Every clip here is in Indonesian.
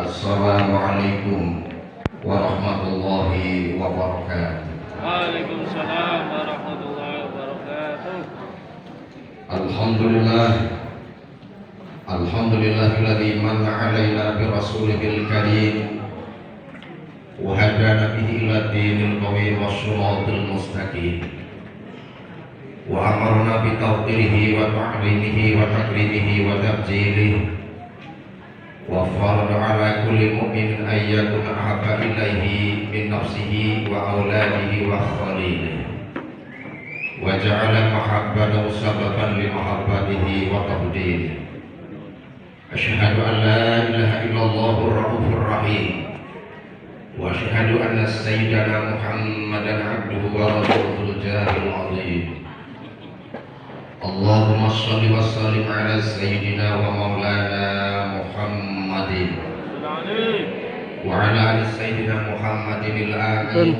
Assalamualaikum warahmatullahi wabarakatuh. Waalaikumsalam warahmatullahi wabarakatuh. Alhamdulillahilladzi manna 'alaina bi rasulihil karim wa hadana bihi ila dinil qawim wash-shiratil mustaqim wa amarna bi tawqirihi wa ta'limihi wa takrimihi wa tabjilihi wa farada 'ala kulli mu'minin an yakuna ahabba ilaihi min nafsihi wa auladihi wa khalilihi wa ja'ala mahabbatahu sababan li mahabbatihi wa tafdilihi. Asyhadu an la ilaha illallahur raufur rahim wa asyhadu anna sayyidana Muhammadan abduhu wa rasuluhul jahil azim. Allahumma shalli wa sallim ala sayyidina wa maulana Muhammadin wa ala ali sayyidina Muhammadin al-amin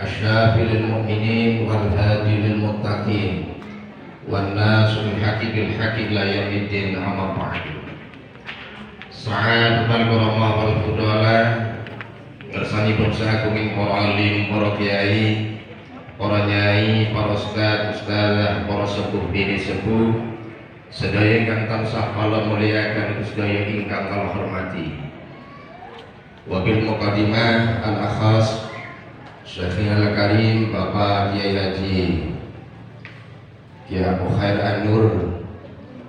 asyafil mu'minin wal hadi lil muttaqin wan nasul haqiqil haqq la yamiddin amma ba'du. Sa'adatul ulama wal fudala bersanipun sakuming para alim, para kiai, para nyai, para ustaz, ustazah, para sepuh bini sepuh, sedaya ingkang tansah kala muliakan, sedaya ingkang kala hormati. Wabil muqaddimah al-akhas Syekhina al-Karim Bapak Kiai Haji Kiai Abu Khair An-Nur,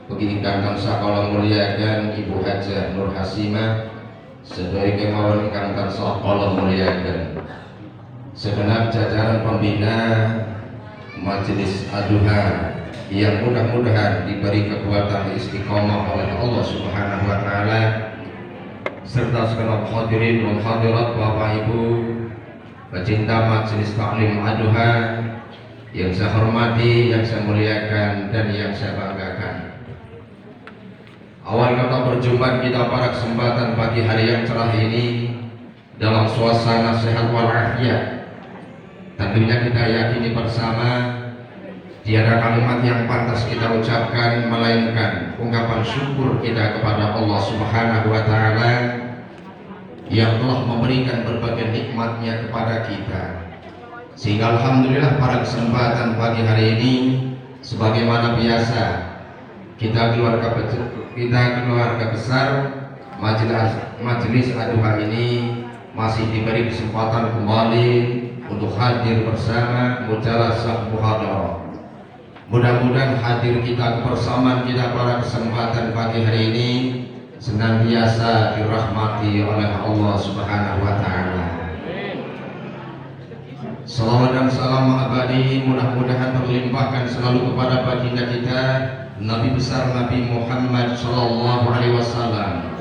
bagi ingkang tansah kala muliakan Ibu Hajah Nur Hasimah, sedaya kemawon ingkang tansah kala muliakan segenap jajaran pembina Majelis Ad-Duha yang mudah-mudahan diberi kekuatan istiqomah oleh Allah Subhanahu wa taala, serta segenap hadirin dan hadirat Bapak Ibu pecinta Majelis Taklim Ad-Duha yang saya hormati, yang saya muliakan dan yang saya banggakan. Awal kata perjumpaan kita pada kesempatan pagi hari yang cerah ini dalam suasana sehat walafiat. Tentunya kita yakini bersama tiada kalimat yang pantas kita ucapkan melainkan ungkapan syukur kita kepada Allah Subhanahu wa taala yang telah memberikan berbagai nikmatnya kepada kita, sehingga alhamdulillah pada kesempatan pagi hari ini sebagaimana biasa kita keluarga besar Majelis Ad-Duha ini masih diberi kesempatan kembali untuk hadir bersama mujalasah muhadarah. Mudah-mudahan hadir kita, kebersamaan kita pada kesempatan pagi hari ini senantiasa dirahmati oleh Allah Subhanahu wa taala. Salawat dan salam abadi mudah-mudahan terlimpahkan selalu kepada baginda kita Nabi besar Nabi Muhammad sallallahu alaihi wasallam,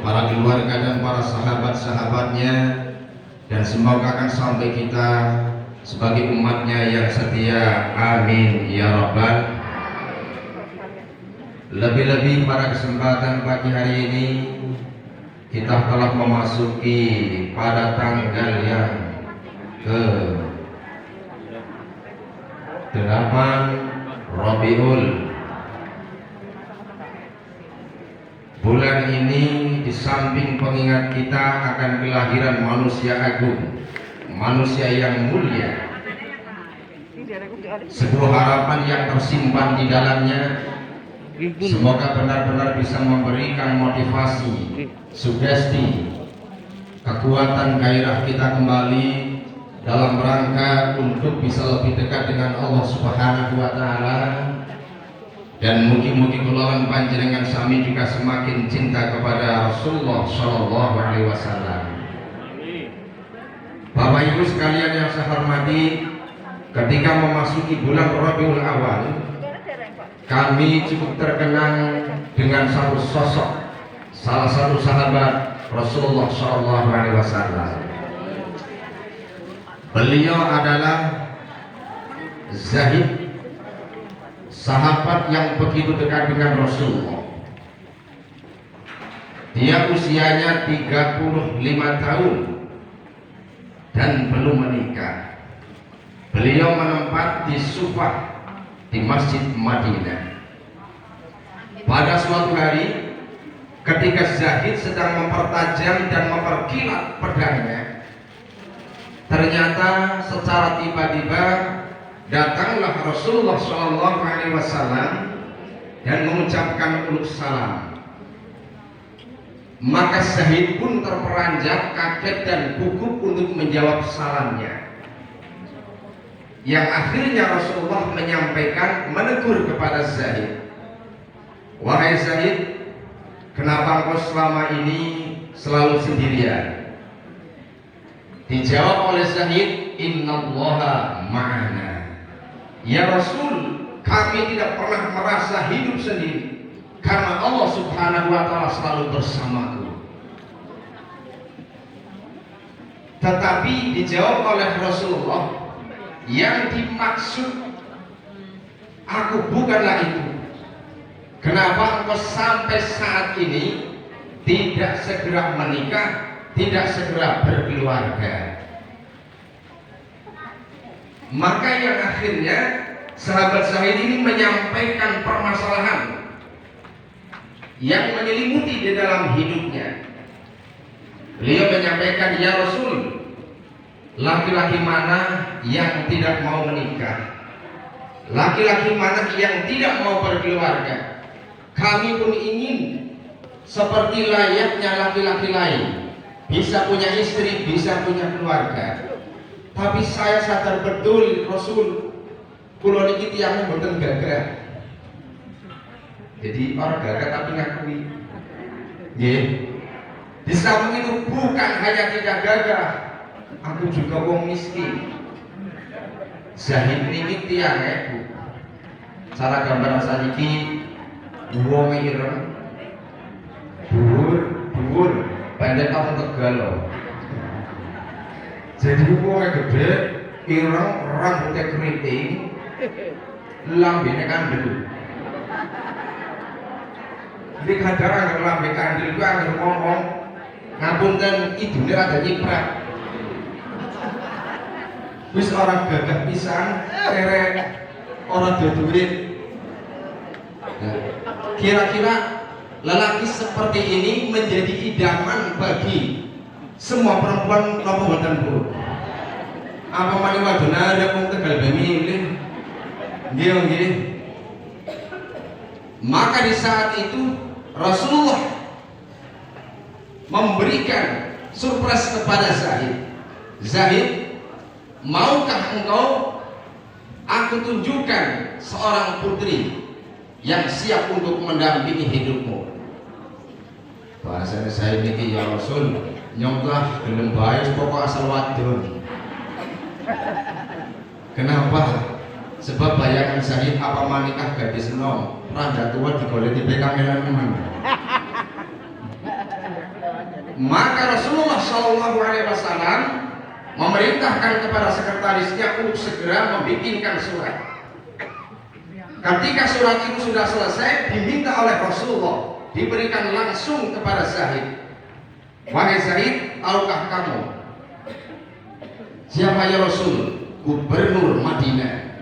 para keluarga dan para sahabat-sahabatnya, dan semoga akan sampai kita sebagai umatnya yang setia, amin ya rabbal. Lebih-lebih pada kesempatan pagi hari ini kita telah memasuki pada tanggal yang ke-8 Rabiul. Bulan ini di samping pengingat kita akan kelahiran manusia agung, manusia yang mulia, sebuah harapan yang tersimpan di dalamnya. Semoga benar-benar bisa memberikan motivasi, sugesti, kekuatan gairah kita kembali dalam rangka untuk bisa lebih dekat dengan Allah Subhanahu wa taala. Dan mugi-mugi kulawan panjenengan sami juga semakin cinta kepada Rasulullah Shallallahu Alaihi Wasallam. Bapak Ibu sekalian yang saya hormati, ketika memasuki bulan Rabiul Awal, kami cukup terkenang dengan satu sosok, salah satu sahabat Rasulullah Shallallahu Alaihi Wasallam. Beliau adalah Zahid, sahabat yang begitu dekat dengan Rasulullah. Dia usianya 35 tahun dan belum menikah. Beliau menempat di Sufah di Masjid Madinah. Pada suatu hari ketika Zahid sedang mempertajam dan memperkilat pedangnya, ternyata secara tiba-tiba datanglah Rasulullah SAW dan mengucapkan uluk salam. Maka Zahid pun terperanjat, kaget dan gugup untuk menjawab salamnya. Yang akhirnya Rasulullah menyampaikan, menegur kepada Zahid, "Wahai Zahid, kenapa engkau selama ini selalu sendirian?" Dijawab oleh Zahid, "Innallaha ma'ana." Ya Rasul, kami tidak pernah merasa hidup sendiri karena Allah Subhanahu wa ta'ala selalu bersamaku. Tetapi dijawab oleh Rasulullah, yang dimaksud aku bukanlah itu. Kenapa engkau sampai saat ini tidak segera menikah, tidak segera berkeluarga? Maka yang akhirnya sahabat Zahid ini menyampaikan permasalahan yang menyelimuti di dalam hidupnya. Beliau menyampaikan, "Ya Rasul, laki-laki mana yang tidak mau menikah? Laki-laki mana yang tidak mau berkeluarga? Kami pun ingin seperti layaknya laki-laki lain, bisa punya istri, bisa punya keluarga. Tapi saya sadar betul Rasul, kula niki tiyangnya mboten gagah." Jadi orang gagah tapi ngakui. Nggih. Di samping itu bukan hanya tidak gagah, aku juga wong miskin. Zahid niki tiyang Bu. Cara gambaran saniki wong ireng, dhuwur, pendek karo Tegal. Jadi wong gede, ireng, rambutnya keriting, lambene kandel. Jadi kadang anggar lambe kandel itu anggar ngomong, ngapunten idune rada nyiprat. Wis orang gagah pisan, terek orang duit. Kira-kira lelaki seperti ini menjadi idaman bagi semua perempuan napa mboten Bu? Apa mani wadon ada wong Tegal milih? Nggih. Maka di saat itu Rasulullah memberikan surprise kepada Zahid. Zahid, maukah engkau aku tunjukkan seorang putri yang siap untuk mendampingi hidupmu? Bahasanya Zahid niki, "Ya Rasul, nyonglah gelem bae pokok asal wadon." Kenapa? Sebab bayangan Zahid apa manikah gadis enom, randa tua digoleki pekangelan teman. Maka Rasulullah SAW memerintahkan kepada sekretarisnya untuk segera membikinkan surat. Ketika surat itu sudah selesai, diminta oleh Rasulullah, diberikan langsung kepada Zahid. "Wahai Zahid, tahukah kamu siapa ya Rasul? Gubernur Madinah."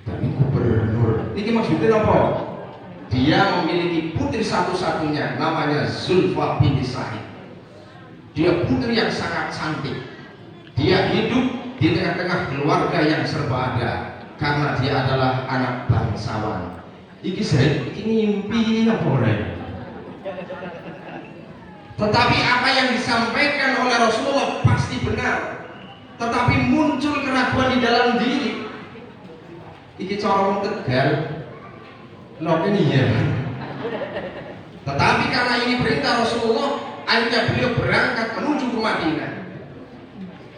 Dan ini gubernur, ini maksudnya apa? Dia memiliki putri satu-satunya, namanya Zulfa binti Sa'id. Dia putri yang sangat cantik. Dia hidup di tengah-tengah keluarga yang serba ada, karena dia adalah anak bangsawan. Iki Zahid, ini mimpi apa orang? Tetapi apa yang disampaikan oleh Rasulullah pasti benar. Tetapi muncul keraguan di dalam diri. Iki cara wong Tegal, lho ini ya. Tetapi karena ini perintah Rasulullah, akhirnya beliau berangkat menuju ke Madinah.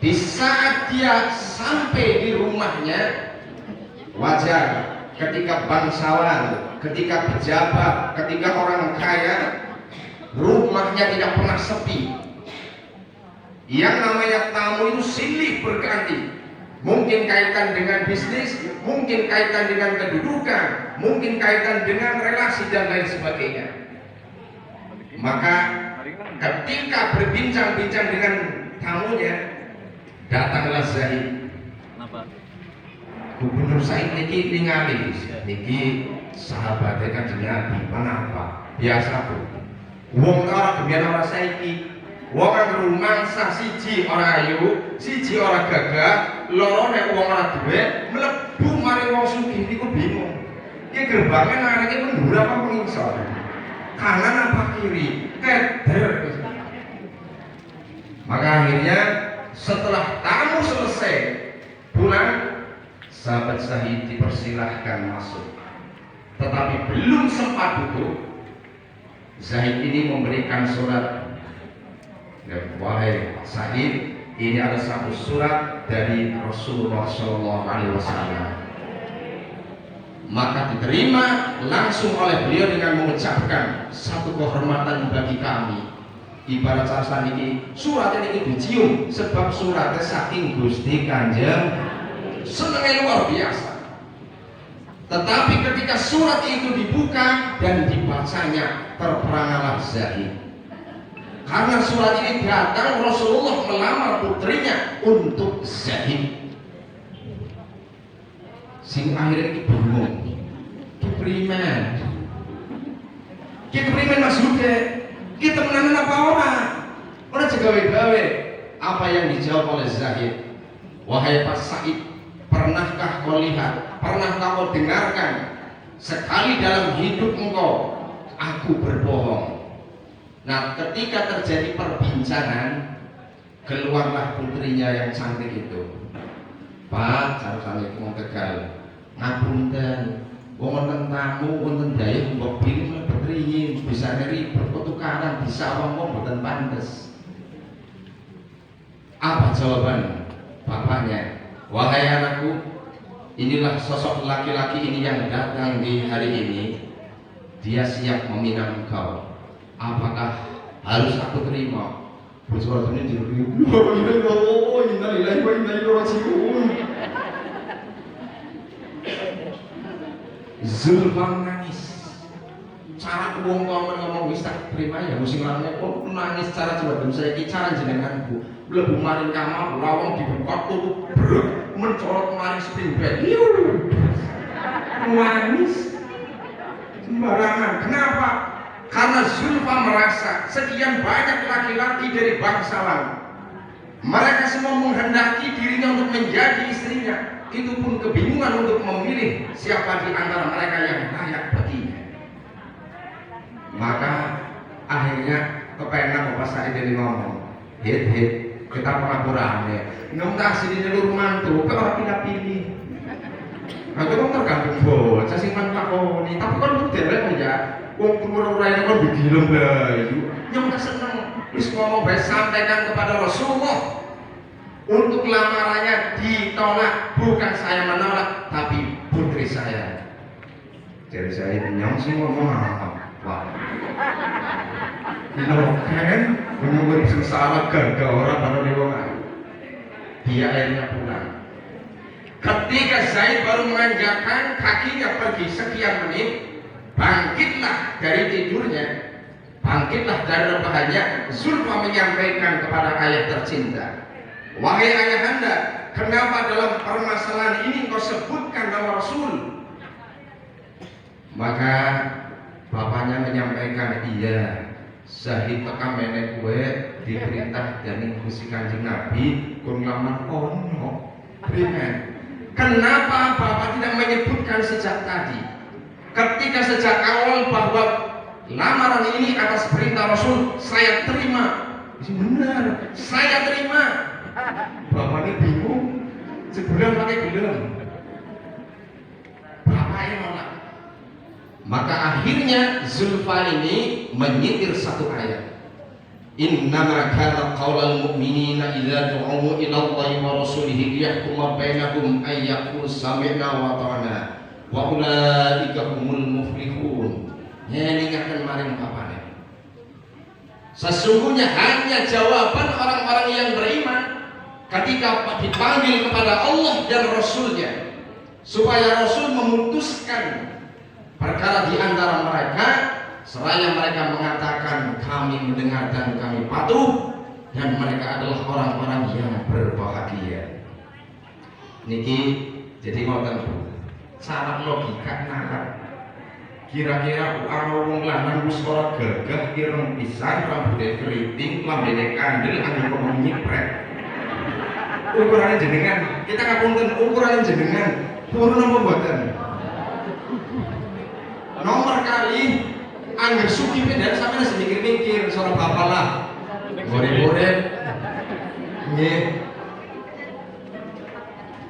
Di saat dia sampai di rumahnya, wajar ketika bangsawan, ketika pejabat, ketika orang kaya, rumahnya tidak pernah sepi. Yang namanya tamu itu silih berganti. Mungkin kaitan dengan bisnis, mungkin kaitan dengan kedudukan, mungkin kaitan dengan relasi dan lain sebagainya. Maka ketika berbincang-bincang dengan tamunya, datanglah Zahid. Gubernur Sa'id niki ningali, niki sahabatnya Kanjeng Nabi, kenapa? Biasa Bu. Wong ora gemyan ora saiki. Wong kang rumangsa siji ora ayu, siji ora gagah, loro nek wong ora duwe mlebu mari wong sugih niku bingung. Iki gerbangnya ngareke mundur apa mengisor? Kanan apa kiri? Keder. Maka akhirnya setelah tamu selesai pulang, sahabat Zahid dipersilahkan masuk. Tetapi belum sempat duduk, Zahid ini memberikan surat. Wahai Zahid, ini ada satu surat dari Rasulullah SAW. Maka diterima langsung oleh beliau dengan mengucapkan satu kehormatan bagi kami. Ibarat saat ini surat ini dicium sebab suratnya saking Gusti Kanjeng senengnya luar biasa. Tetapi ketika surat itu dibuka dan dibacanya, terperangalah Zahid. Karena surat ini datang Rasulullah melamar putrinya untuk Zahid. Sing akhirnya ini bingung. Keprimen Mas Hude. Kita temenan apa orang? Orang jegawe-gawe. Apa yang dijawab oleh Zahid? Wahai Pak Said, pernahkah kau lihat? Pernahkah kau dengarkan sekali dalam hidup engkau aku berbohong? Nah, ketika terjadi perbincangan, keluarlah putrinya yang cantik itu. Pak, cara-cara itu mau tegal. Ngapunten, wonten tamu, wonten daya, mbok bingung putrinya bisa ribet pertukaran, bisa wong mboten pantes. Apa jawaban bapaknya? Wahai anakku, inilah sosok laki-laki ini yang datang di hari ini. Dia siap meminang engkau. Apakah harus aku terima? Bersuara ini jadi innalillahi wa inna ilaihi raji'un. Zulfa nangis. Cara wong tua ngomong wis tak terima ya mesti ngarane kok nangis cara coba saya iki cara jenenganku. Mlebu maring kamar lawang dibuka tutup brek mencolot maring spring bed. Nangis. Sembarangan. Kenapa? Karena Zulfa merasa sekian banyak laki-laki dari bangsawan, mereka semua menghendaki dirinya untuk menjadi istrinya. Itu pun kebingungan untuk memilih siapa di antara mereka yang layak baginya. Maka akhirnya kepenak Bapak Said ini ngomong, hit kita pengapurannya nunggu sini dulu mantu ke orang pilih-pilih. Aku kan tergantung bocah sing lakoni, tapi kan model ya. Wong keluar-keluar kan digilem bayu. Yang seneng wis ngomong bae sampaikan kepada Rasulullah untuk lamarannya ditolak, bukan saya menolak tapi putri saya. Jadi saya nyong sih ngomong apa? Kan menunggu sengsara gagal orang pada lewat. Dia akhirnya pulang. Ketika Zaid baru menanjakan kakinya pergi sekian menit, bangkitlah dari tidurnya, bangkitlah dari rebahannya. Zulfa menyampaikan kepada ayah tercinta, wahai ayahanda, kenapa dalam permasalahan ini kau sebutkan nama Rasul? Maka bapaknya menyampaikan, iya, Zahid tekan menek gue diperintah dari Gusti Kanjeng Nabi kun lamar ono. Kenapa bapak tidak menyebutkan sejak tadi? Ketika sejak awal bahwa lamaran ini atas perintah Rasul saya terima. Benar, saya terima. Bapaknya bingung, sebulan pakai belum. Bapaknya nolak. Maka akhirnya Zulfa ini menyitir satu ayat. Innama kana qaulal mu'minina idza du'u ila Allahi wa rasulihi liyahkuma bainahum ay yaqulu sami'na wa ata'na wa ulaika humul muflihun. Nyelingaken maring papane. Sesungguhnya hanya jawaban orang-orang yang beriman ketika dipanggil kepada Allah dan Rasulnya supaya Rasul memutuskan perkara di antara mereka, seraya mereka mengatakan kami mendengar dan kami patuh, dan mereka adalah orang-orang yang berbahagia. Niki jadi ngoten cara logika nalar. Kira-kira ana wong lanang wis ora gagah ireng pisan, rambutnya keriting, lambene kandel, angin kok nyipret. Ukurannya jenengan, kita ngapunten ukurannya jenengan, turun apa mboten? Nomor kali angger suki dan sampeyan sedikit mikir soal bapak lah. Murid-murid. Nggih.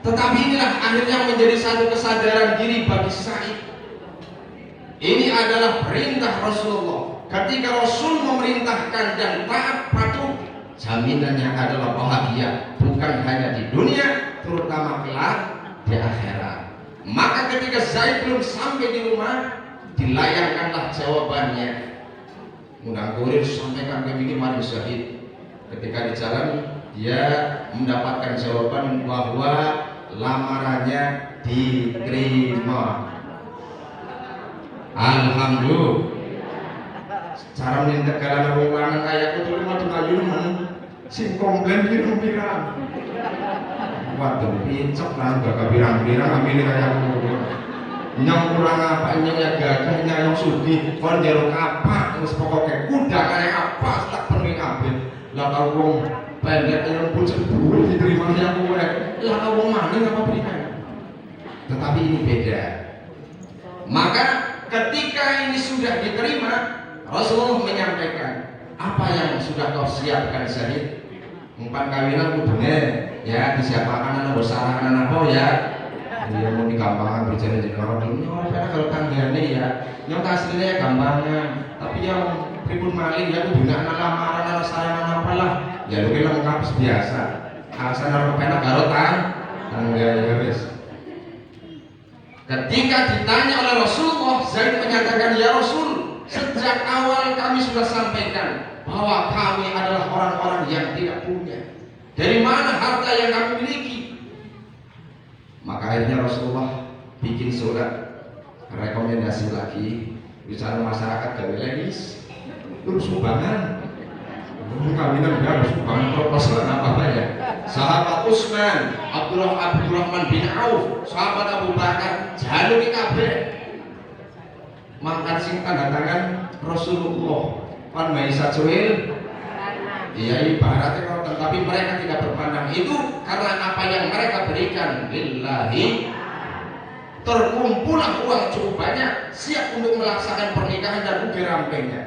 Tetapi inilah akhirnya menjadi satu kesadaran diri bagi Said. Ini adalah perintah Rasulullah. Ketika Rasul memerintahkan dan taat patuh, jaminannya adalah bahagia, bukan hanya di dunia, terutama kelak di akhirat. Maka ketika Zaid belum sampai di rumah, dilayangkanlah jawabannya. Mudah kurir sampaikan ke bikin mari syahid. Ketika di jalan dia mendapatkan jawaban bahwa lamarannya diterima. Alhamdulillah. Cara minta kalan wong lanang kaya aku tuh mah ngayu men sing komplain pirang pirang. Waduh pincok nang gak pirang-pirang amine kaya aku. Nyong kurang apa nyong ya gagah nyong sugih kon jero apa terus pokoke kuda kaya apa tak penuhi kabeh. Lah karo wong pendek yang pucet buru diterima ya aku wae. Lah karo wong maning apa berikan. Tetapi ini beda. Maka ketika ini sudah diterima, Rasulullah menyampaikan, apa yang sudah kau siapkan Syahid? Umpan kawinan kudune ya disiapkan anak besaran apa ya? Dia mau digampangan berjalan jadi orang dulu. Karena kalau tanggane ya, yang aslinya gampangan, tapi yang pripun maling ya kudune anak lamaran anak sayangan apalah. Ya lu lengkap biasa. Alasan orang penak karo tangga ya wis. Ketika ditanya oleh Rasulullah, Zaid menyatakan, ya Rasul, sejak awal kami sudah sampaikan bahwa kami adalah orang-orang yang tidak punya. Dari mana harta yang kami miliki? Maka akhirnya Rasulullah bikin surat rekomendasi lagi, bicara masyarakat gawe legis, terus sumbangan. Kami kan harus sumbangan proposal apa ya? Sahabat Utsman, Abdurrahman bin Auf, sahabat Abu Bakar, jalur kabeh. Mangkat sing tanda tangan Rasulullah pan maisa cuil. Iya ibaratnya kalau tetapi mereka tidak berpandang itu karena apa yang mereka berikan lillahi. Terkumpullah uang cukup banyak siap untuk melaksanakan pernikahan dan ugi rampingnya.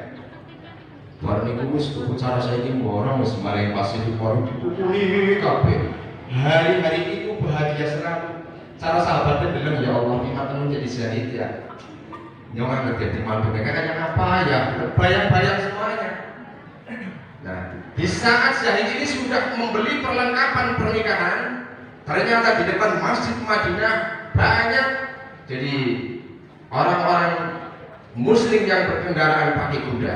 Barang niku wis tuku cara saiki borong wis maring pasti diporo dikukuli kabeh. Hari-hari itu bahagia selalu. Cara sahabatnya bilang ya Allah kita menjadi syahid ya. Nyong ngerti mantu mereka kayak apa ya? Bayang-bayang semuanya. Nah, di saat syahid ini sudah membeli perlengkapan pernikahan, ternyata di depan Masjid Madinah banyak jadi orang-orang Muslim yang berkendaraan pakai kuda,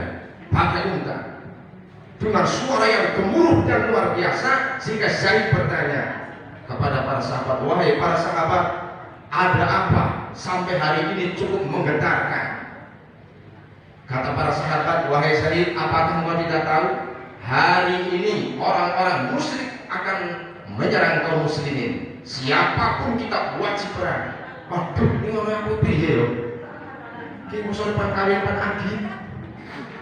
pakai unta, dengan suara yang gemuruh dan luar biasa, sehingga Zaid bertanya kepada para sahabat, wahai para sahabat, ada apa sampai hari ini cukup menggetarkan? Kata para sahabat, wahai Zaid, apakah engkau tidak tahu hari ini orang-orang musyrik akan menyerang kaum muslimin? Siapapun kita wajib perang. Waduh, ini orang aku piye loh? Ki musuh kawin agi.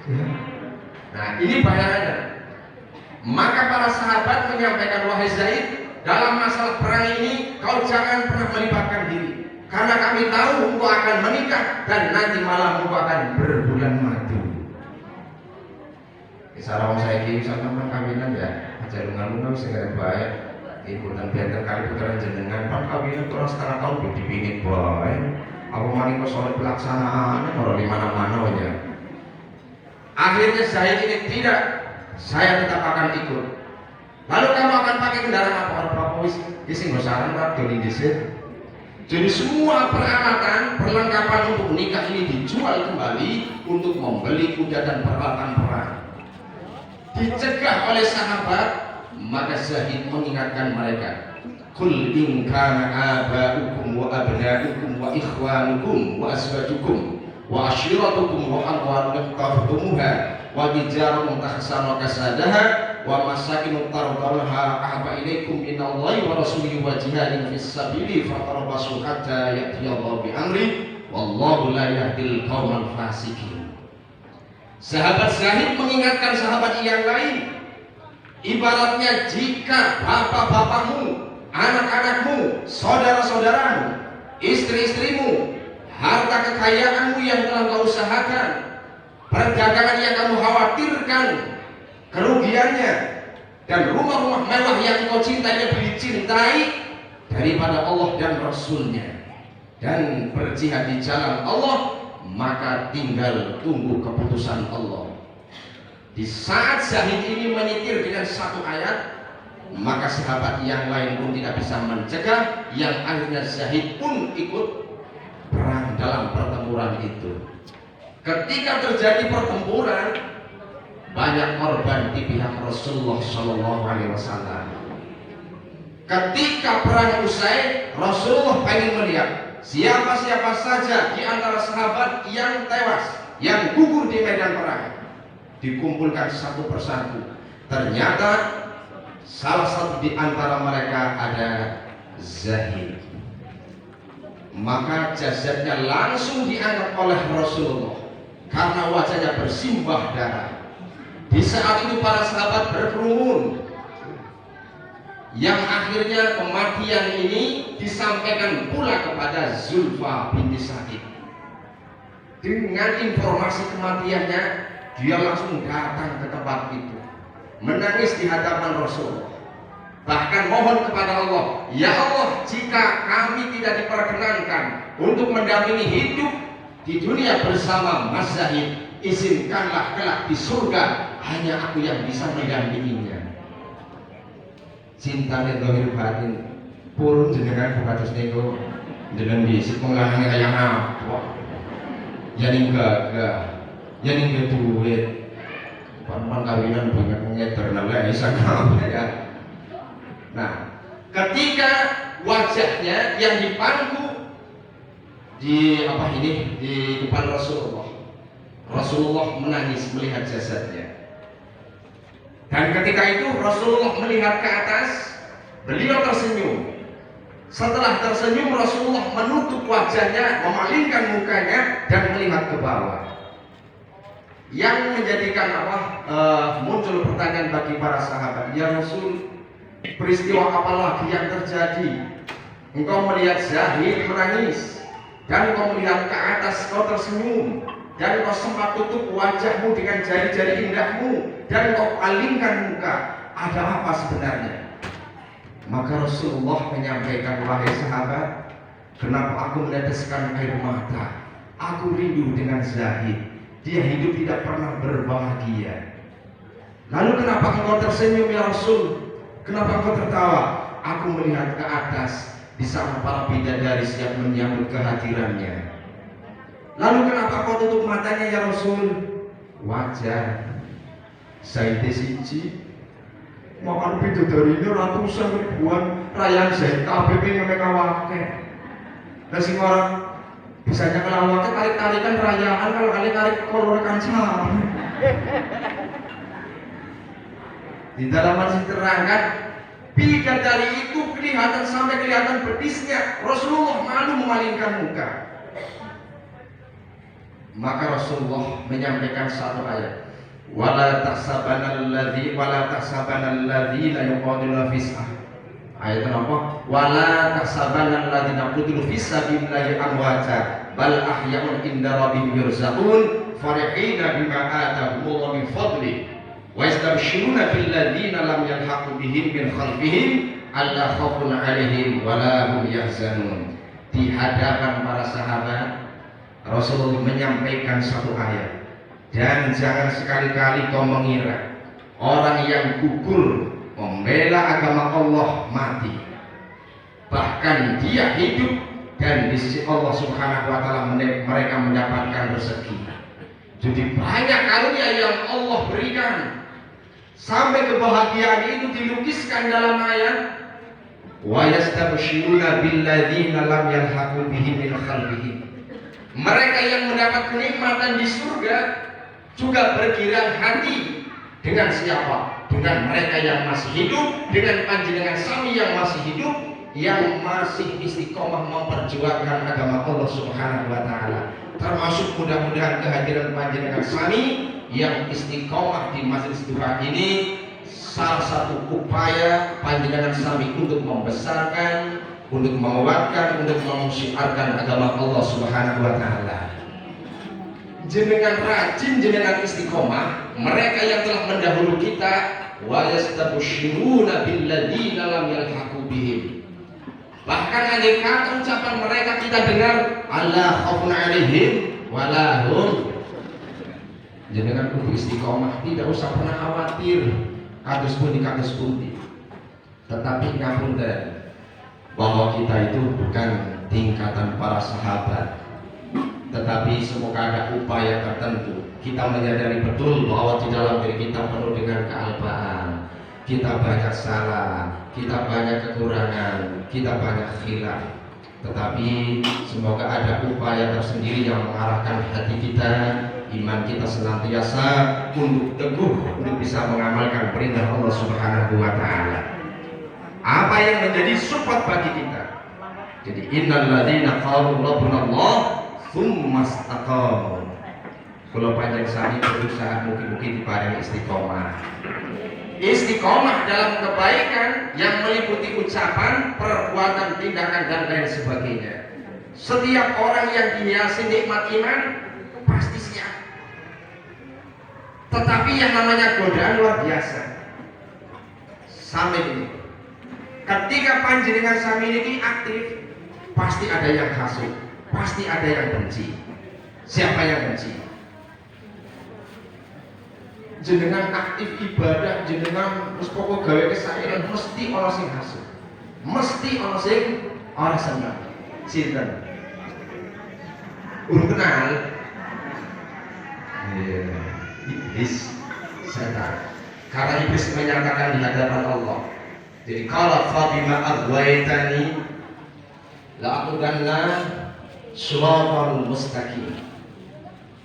Ya. Nah, ini bayangannya. Maka para sahabat menyampaikan, wahai Zaid, dalam masalah perang ini kau jangan pernah melibatkan diri, karena kami tahu engkau akan menikah dan nanti malam engkau akan berbulan madu. Kisah orang saya ini sama kawinan ya, aja lungan-lungan segera baik. Ibu dan biar kali putaran jenengan, pan kawinan kurang setengah tahun dipingin baik. Aku maning ke soal pelaksanaan orang di mana-mana aja. Akhirnya saya ini tidak, saya tetap akan ikut. Lalu kamu akan pakai kendaraan apa? Orang wis isi ngosaran radio di desa. Jadi semua peralatan, perlengkapan untuk nikah ini dijual kembali untuk membeli kuda dan peralatan perang. Dicegah oleh sahabat, maka Zaid mengingatkan mereka, Qul in kana aba'ukum wa abna'ukum wa ikhwanukum wa azwajukum wa ashiratukum wa amwalun taqtumuha wa tijaratun takhshawna kasadaha wa masakin tardawnaha ahabba ilaikum minallahi wa rasulihi wa jihadin fis sabili fatarabbasu hatta ya'tiyallahu bi amri wallahu la yahdil qaumal fasikin. Sahabat Zahid mengingatkan sahabat yang lain, ibaratnya jika bapak-bapakmu, anak-anakmu, saudara-saudaramu, istri-istrimu, harta kekayaanmu yang telah kau usahakan, perdagangan yang kamu khawatirkan kerugiannya, dan rumah-rumah mewah yang kau cintai lebih dicintai daripada Allah dan Rasulnya, dan berjihad di jalan Allah, maka tinggal tunggu keputusan Allah. Di saat Zahid ini menyitir dengan satu ayat, maka sahabat yang lain pun tidak bisa mencegah, yang akhirnya Zahid pun ikut perang dalam pertempuran itu. Ketika terjadi pertempuran, banyak korban di pihak Rasulullah SAW. Ketika perang usai, Rasulullah ingin melihat siapa-siapa saja di antara sahabat yang tewas, yang gugur di medan perang. Dikumpulkan satu persatu. Ternyata salah satu di antara mereka ada Zahid. Maka jasadnya langsung diangkat oleh Rasulullah karena wajahnya bersimbah darah. Di saat itu para sahabat berkerumun, yang akhirnya kematian ini disampaikan pula kepada Zulfa binti Sa'id. Dengan informasi kematiannya, dia langsung datang ke tempat itu, menangis di hadapan Rasulullah, bahkan mohon kepada Allah, ya Allah, jika kami tidak diperkenankan untuk mendampingi hidup di dunia bersama Mas Zahid, izinkanlah kelak di surga hanya aku yang bisa mendampinginya. Cintane dohir batin purun jenengan bukados niku jenengan bisik menglanangi kaya apa ya ning gagah ya ning duit pan kawinan banget ngeder nelek isa ya. Nah, ketika wajahnya yang dipangku di depan Rasulullah menangis melihat jasadnya. Dan ketika itu Rasulullah melihat ke atas, beliau tersenyum. Setelah tersenyum, Rasulullah menutup wajahnya, memalingkan mukanya dan melihat ke bawah. Yang menjadikan muncul pertanyaan bagi para sahabat, ya Rasul, peristiwa apa lagi yang terjadi? Engkau melihat Zahid menangis, dan engkau melihat ke atas, kau tersenyum, dan engkau sempat tutup wajahmu dengan jari-jari indahmu, dan engkau palingkan muka. Ada apa sebenarnya? Maka Rasulullah menyampaikan, wahai sahabat, kenapa aku meneteskan air mata? Aku rindu dengan Zahid. Dia hidup tidak pernah berbahagia. Lalu kenapa engkau tersenyum ya Rasul? Kenapa engkau tertawa? Aku melihat ke atas, di sana para bidadari siap menyambut kehadirannya. Lalu kenapa kau tutup matanya ya Rasul? Wajar Zaid siji makan bidadari ini ratusan ribuan rakyat Zaid kabeh pengen ngawake. Lah sing orang bisanya ngelawake tarik-tarikan perayaan kalau kali tarik kolor kancam. Di dalam masih terangkan bidadari itu kelihatan sampai kelihatan betisnya. Rasulullah malu memalingkan muka. Maka Rasulullah menyampaikan satu ayat, wala tahsabanal ladzina yuqatiluna fisah. Ayat apa? Wala tahsabanal ladzina qutilu fisabilillahi amwata bal ahya'un inda rabbihim yurzaqun farihina bima atahumullahu min fadli wa yastabshiruna bil ladzina lam yalhaqu bihim min khalfihim alla khaufun 'alaihim wa la hum yahzanun. Di hadapan para sahabat Rasulullah menyampaikan satu ayat, dan jangan sekali-kali kau mengira orang yang gugur membela agama Allah mati, bahkan dia hidup dan di sisi Allah Subhanahu wa taala mereka mendapatkan rezeki. Jadi banyak karunia yang Allah berikan, sampai kebahagiaan itu dilukiskan dalam ayat, wa yastabshiruna billadzina lam yalhaqu bihim min khalfihim. Mereka yang mendapat kenikmatan di surga juga bergirang hati dengan siapa? Dengan mereka yang masih hidup, dengan panjenengan sami yang masih hidup, yang masih istiqomah memperjuangkan agama Allah Subhanahu wa taala. Termasuk mudah-mudahan kehadiran panjenengan sami yang istiqomah di majelis duha ini salah satu upaya panjenengan sami untuk membesarkan, untuk menguatkan, untuk menyiarkan agama Allah Subhanahu wa taala. Jenengan rajin, jenengan istiqomah, mereka yang telah mendahulu kita, wa yastabshiruna billadzina lam yalhaqu bihim. Bahkan andai kata ucapan mereka kita dengar, alla khaufun 'alaihim wa la hum. Jenengan kudu istiqomah, tidak usah pernah khawatir kados pundi. Tetapi ngapunten bahwa kita itu bukan tingkatan para sahabat, tetapi semoga ada upaya tertentu. Kita menyadari betul bahwa di dalam diri kita penuh dengan kealpaan, kita banyak salah, kita banyak kekurangan, kita banyak khilaf. Tetapi semoga ada upaya tersendiri yang mengarahkan hati kita, iman kita senantiasa untuk teguh, untuk bisa mengamalkan perintah Allah Subhanahu wa taala. Apa yang menjadi support bagi kita? Jadi innal ladzina qalu rabbuna Allah tsumma istaqamu. Kalau panjang sami berusaha mungkin diparingi istiqomah. Istiqomah dalam kebaikan yang meliputi ucapan, perbuatan, tindakan dan lain sebagainya. Setiap orang yang dihiasi nikmat iman pasti siap. Tetapi yang namanya godaan luar biasa. Sampai ini. Ketika panjenengan sami ini aktif, pasti ada yang hasud, pasti ada yang benci. Siapa yang benci? Jenengan aktif ibadah, jenengan terus pokok gawe kesairan, mesti orang sing hasud, mesti orang sing orang senang. Sinten? Urung kenal? Iblis, setan. Karena iblis menyatakan di hadapan Allah. Jadi qala fa bima aghwaytani la aqudanna shiratal mustaqim.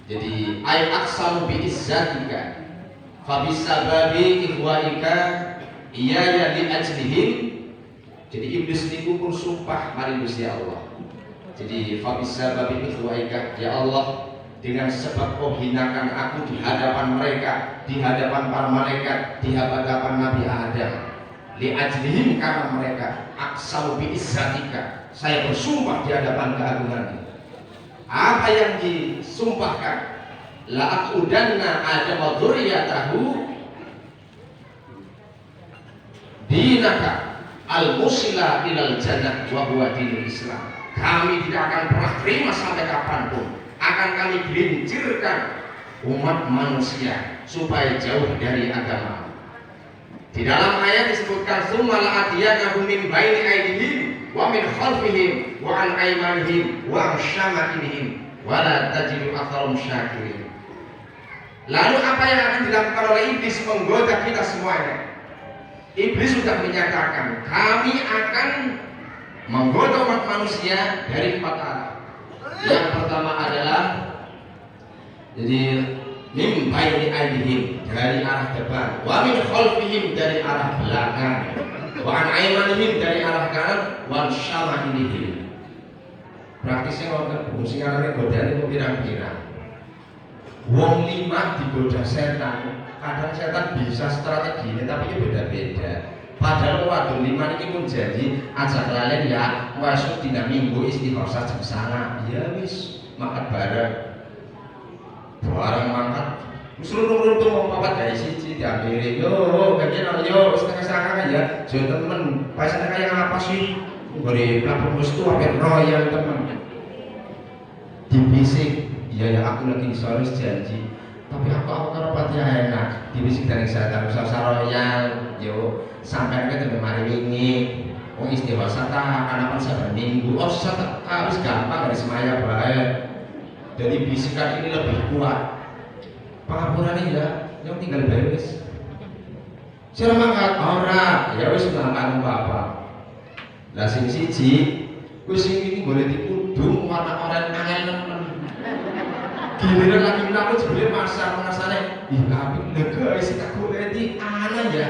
Jadi ay aqsamu bi izzatika fa bisababi ihwaika iya li ajlihim. Jadi iblis niku pun sumpah mari Gusti Allah. Jadi fa bisababi ihwaika, ya Allah, dengan sebab kau hinakan aku di hadapan mereka, di hadapan para malaikat, di hadapan Nabi Adam. Li ajlihim, karena mereka, aqsamu bi izzatika, saya bersumpah di hadapan keagunganmu. Apa yang disumpahkan? La aqudanna Adam wa dzurriyyatahu dinaka al-musila ilal jannah wa huwa dinul Islam. Kami tidak akan pernah terima sampai kapanpun akan kami gelincirkan umat manusia supaya jauh dari agama. Di dalam ayat disebutkan summa la'atiyannahum min baini aydihim wa min khalfihim wa an aymanihim wa an syama'ilihim wa la tajidu aktsarum syakirin. Lalu apa yang akan dilakukan oleh iblis menggoda kita semuanya? Iblis sudah menyatakan kami akan menggoda umat manusia dari 4 arah. Yang pertama adalah jadi min baini aydihim, dari arah depan, wa min khalfihim, dari arah belakang, wa an aymanihim, dari arah kanan, wa syama'ilihim. Praktisnya wonten fungsi arane godane kok pirang-pirang. Wong 5 digoda setan. Kadang setan bisa strategi ini tapi beda-beda. Padahal waduh 5 ini pun janji ajak lalen ya, masuk dina minggu istighosa jam sana. Ya wis makan bareng. Barang mangkat seluruh mau papat dari siji diambil. Yo bagian yo setengah ya. Jadi temen pasane kayak apa sih? Beri platform itu hampir royal teman. Dibisik, ya aku lagi sore janji. Tapi aku karo pati enak. Dibisik dari saya usah royal. Yo sampai ke tempat mari wingi. Oh istighosah ta kan saben minggu. Oh harus gampang dari semaya bae. Dari bisikan ini lebih kuat. Pengapurannya ya, yang tinggal bayar wis. Sira mangkat ora, ya wis mangkat apa. Lah sing siji, kuwi sing iki boleh dikudung warna oranye angel nemen. Giliran lagi aku jebule masane, ih apik lho guys, tak goleki ana ya.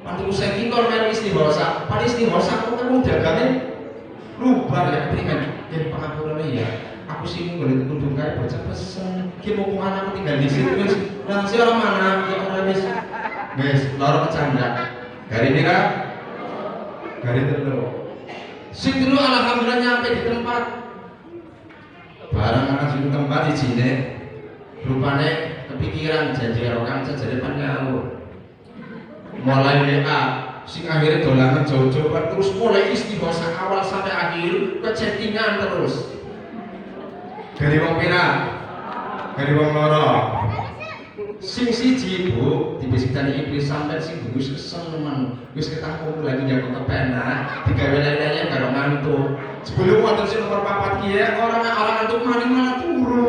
Mantu saiki kok melu istighosa. Pan istighosa kok kamu dagangnya lubar ya pengen jadi pengapuran ya. Aku sih boleh tunduk kayak baca pesen. Ki mau kemana aku tinggal di situ wis. Lah si orang mana? Ya orang wis. Wis loro kecanda. Gari mira. Gari telu. Sing dulu alhamdulillah nyampe di tempat. Barang anak di tempat di sini. Rupane kepikiran janji karo kanca jare pan ngawur. Mulai WA sing akhirnya dolanan jauh-jauh terus mulai istighosa awal sampai akhir kecettingan terus. Dari wong pira? Dari wong loro. Sing siji Bu, dibisikani iblis sampai sing wis kesel men. Wis ketangkung lagi jago kepena, digawe lele-lele karo ngantuk. Sebelum wonten sing nomor 4 ki orang ngantuk maning malah turu.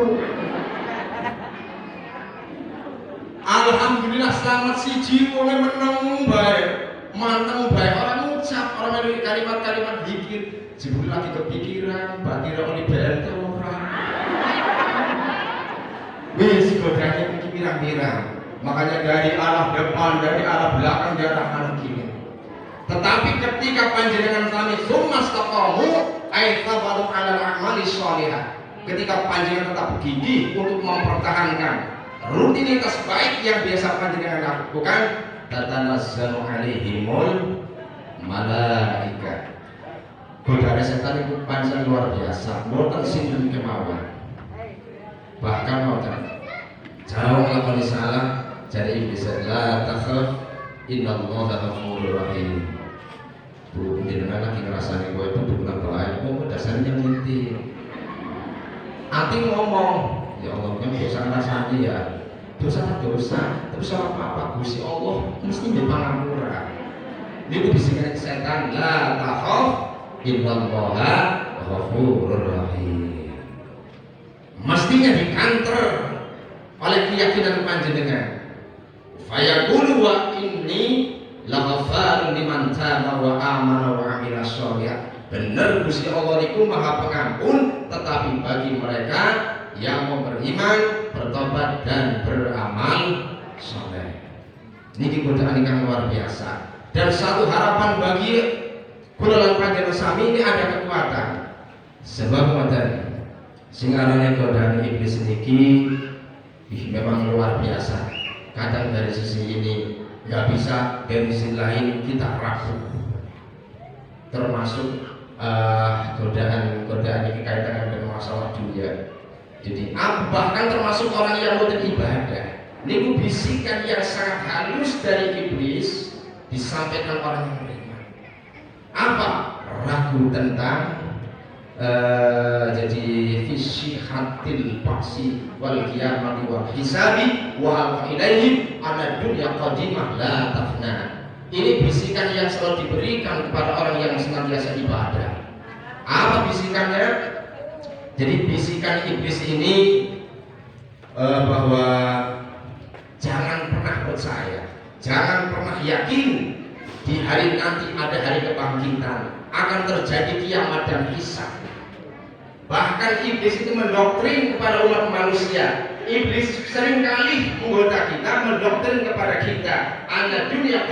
Alhamdulillah selamat siji mulai meneng bae. Manteng bae orang ngucap, orang melu kalimat-kalimat zikir. Jebul lagi kepikiran, batira oli BLT ora. Wis godane iki pirang-pirang. Makanya dari arah depan, dari arah belakang, dari arah kiri. Tetapi ketika panjenengan sami summastaqamu ay tabaru 'alal a'mali shalihah. Ketika panjenengan tetap gigih untuk mempertahankan rutinitas baik yang biasa panjenengan lakukan, tatanazzalu 'alaihimul malaika. Godaan setan itu pancen luar biasa, mboten sinten kemawon. Bahkan mboten jauh nglakoni salah jadi iblis la takhaf innallaha ghafurur rahim. Bu, jenengan lagi ngrasani kowe itu dukun bae, kok dasarnya nginti. Ati ngomong, ya Allah kan dosa ngrasani ya. Dosa, tapi salah apa Gusti Allah mesti mbek pangamura. Niku bisikan setan la takhaf innallaha ghafurur rahim. Mestinya dikanter oleh keyakinan panjenengan. Fayaqulu wa inni laghaffarun liman taba wa amana wa amila sholihah. Benar Gusti Allah niku Maha Pengampun, tetapi bagi mereka yang mau beriman, bertobat dan beramal saleh. Niki godaan ingkang luar biasa. Dan satu harapan bagi kula lan panjenengan sami ini ada kekuatan. Sebab wonten sing arane godaan iblis niki memang luar biasa. Kadang dari sisi ini nggak bisa, dari sisi lain kita ragu. Termasuk godaan ini kaitan dengan masalah dunia. Jadi bahkan termasuk orang yang rutin ibadah. Ini bisikan yang sangat halus dari iblis disampaikan orang yang beriman. Apa? Ragu tentang jadi visi hatil paksi wal qiyamati wal hisabi wa ilaihim ana dunya qadimah la tafna. Ini bisikan yang selalu diberikan kepada orang yang senantiasa ibadah. Apa bisikannya? Jadi bisikan iblis ini bahwa jangan pernah percaya, jangan pernah yakin di hari nanti ada hari kebangkitan, akan terjadi kiamat dan hisab. Bahkan iblis itu mendoktrin kepada umat manusia. Iblis seringkali menggoda kita, mendoktrin kepada kita, ana dunya